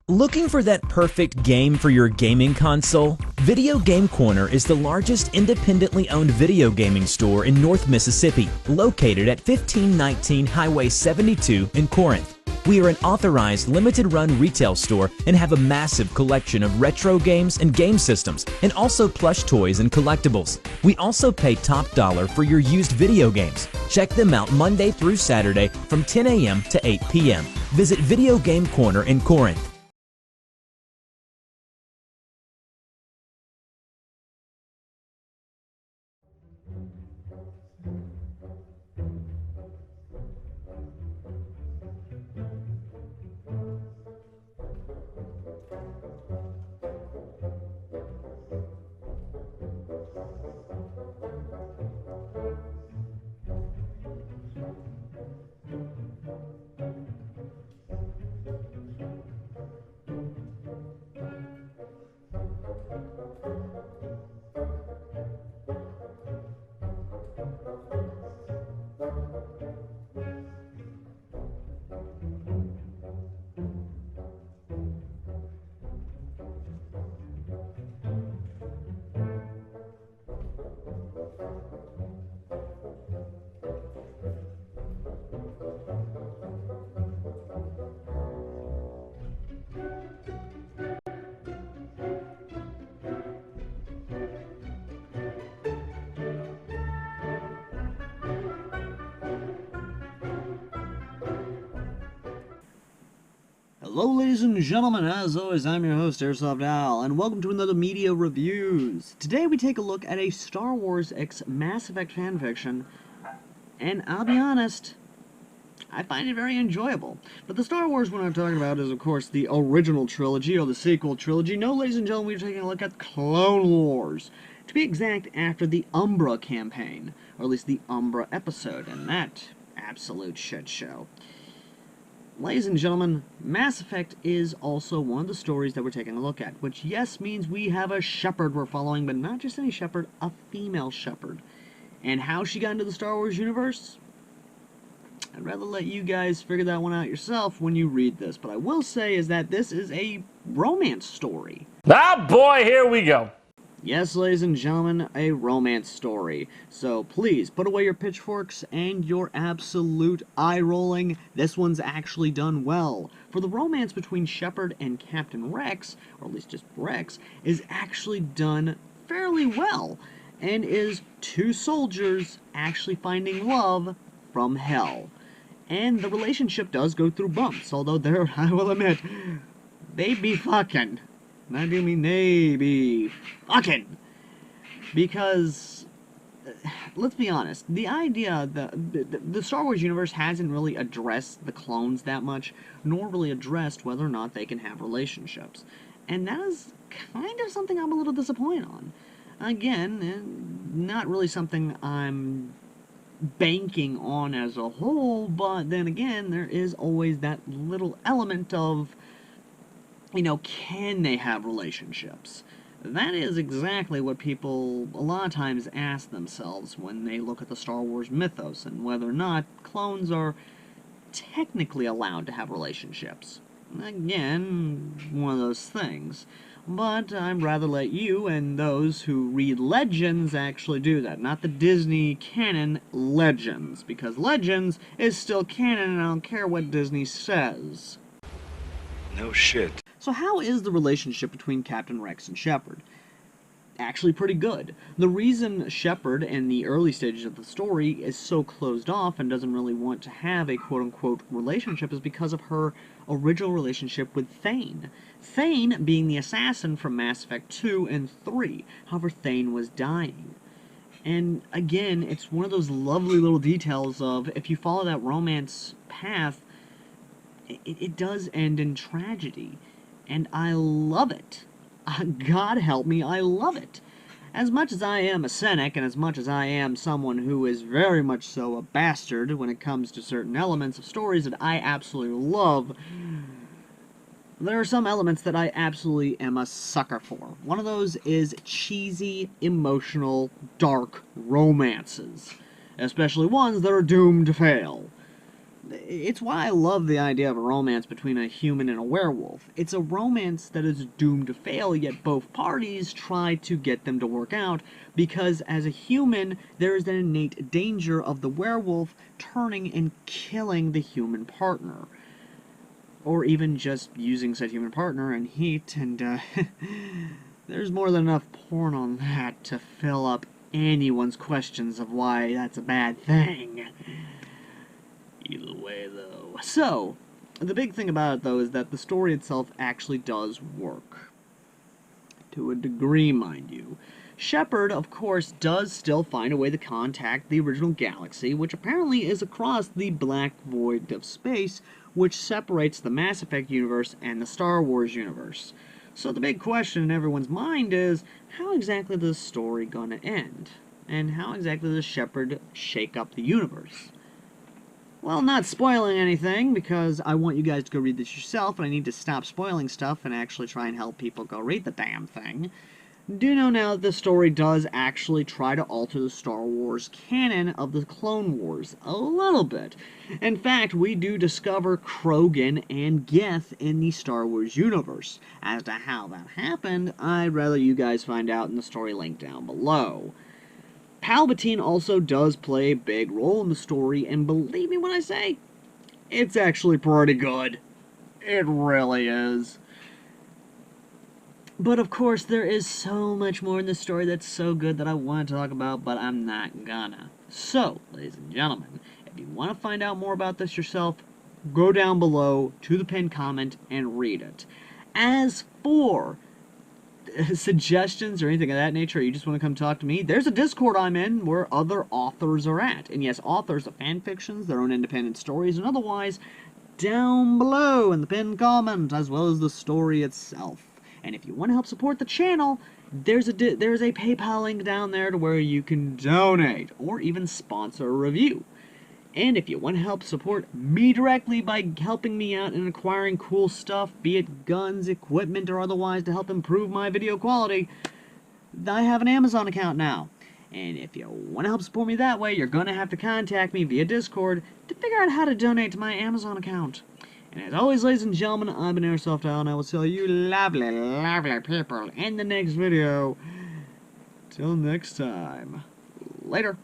Looking for that perfect game for your gaming console? Video Game Corner is the largest independently owned video gaming store in North Mississippi, located at 1519 Highway 72 in Corinth. We are an authorized limited-run retail store and have a massive collection of retro games and game systems, and also plush toys and collectibles. We also pay top dollar for your used video games. Check them out Monday through Saturday from 10 a.m. to 8 p.m. Visit Video Game Corner in Corinth. Hello ladies and gentlemen, as always I'm your host AirsoftAL, and welcome to another Media Reviews. Today we take a look at a Star Wars x Mass Effect fanfiction, and I'll be honest, I find it very enjoyable. But the Star Wars one I'm talking about is of course the original trilogy, or the sequel trilogy. No, ladies and gentlemen, we're taking a look at Clone Wars. To be exact, after the Umbra campaign, or at least the Umbra episode, and that absolute shit show. Ladies and gentlemen, Mass Effect is also one of the stories that we're taking a look at, which, yes, means we have a Shepard we're following, but not just any Shepard, a female Shepard. And how she got into the Star Wars universe? I'd rather let you guys figure that one out yourself when you read this, but I will say is that this is a romance story. Ah, boy, here we go. Yes, ladies and gentlemen, a romance story. So please, put away your pitchforks and your absolute eye-rolling. This one's actually done well. For the romance between Shepard and Captain Rex, or at least just Rex, is actually done fairly well, and is two soldiers actually finding love from hell. And the relationship does go through bumps, although there, I will admit, they be fucking. And I do mean they be fucking. Because, let's be honest, the idea, the Star Wars universe hasn't really addressed the clones that much, nor really addressed whether or not they can have relationships. And that is kind of something I'm a little disappointed on. Again, not really something I'm banking on as a whole, but then again, there is always that little element of, you know, can they have relationships? That is exactly what people a lot of times ask themselves when they look at the Star Wars mythos, and whether or not clones are technically allowed to have relationships. Again, one of those things. But I'd rather let you and those who read Legends actually do that, not the Disney canon Legends, because Legends is still canon and I don't care what Disney says. No shit. So how is the relationship between Captain Rex and Shepard? Actually pretty good. The reason Shepard in the early stages of the story is so closed off and doesn't really want to have a quote-unquote relationship is because of her original relationship with Thane. Thane being the assassin from Mass Effect 2 and 3. However, Thane was dying. And again, it's one of those lovely little details of, if you follow that romance path, it does end in tragedy. And I love it. God help me, I love it. As much as I am a cynic, and as much as I am someone who is very much so a bastard when it comes to certain elements of stories that I absolutely love, there are some elements that I absolutely am a sucker for. One of those is cheesy, emotional, dark romances. Especially ones that are doomed to fail. It's why I love the idea of a romance between a human and a werewolf. It's a romance that is doomed to fail, yet both parties try to get them to work out, because as a human, there is an innate danger of the werewolf turning and killing the human partner. Or even just using said human partner in heat, and there's more than enough porn on that to fill up anyone's questions of why that's a bad thing. Either way, though. So, the big thing about it, though, is that the story itself actually does work. To a degree, mind you. Shepard, of course, does still find a way to contact the original galaxy, which apparently is across the black void of space, which separates the Mass Effect universe and the Star Wars universe. So the big question in everyone's mind is, how exactly is this story gonna end? And how exactly does Shepard shake up the universe? Well, not spoiling anything, because I want you guys to go read this yourself, and I need to stop spoiling stuff and actually try and help people go read the damn thing. Do know now that the story does actually try to alter the Star Wars canon of the Clone Wars a little bit. In fact, we do discover Krogan and Geth in the Star Wars universe. As to how that happened, I'd rather you guys find out in the story link down below. Palpatine also does play a big role in the story, and believe me when I say, it's actually pretty good. It really is. But of course, there is so much more in the story that's so good that I want to talk about, but I'm not gonna. So, ladies and gentlemen, if you want to find out more about this yourself, go down below to the pinned comment and read it. As for suggestions or anything of that nature, or you just want to come talk to me, there's a Discord I'm in where other authors are at. And yes, authors of fan fictions, their own independent stories, and otherwise, down below in the pinned comment, as well as the story itself. And if you want to help support the channel, there's a PayPal link down there to where you can donate, or even sponsor a review. And if you want to help support me directly by helping me out in acquiring cool stuff, be it guns, equipment, or otherwise to help improve my video quality, I have an Amazon account now. And if you want to help support me that way, you're going to have to contact me via Discord to figure out how to donate to my Amazon account. And as always, ladies and gentlemen, I've been AirsoftAL, and I will see you lovely, lovely people in the next video. Till next time. Later.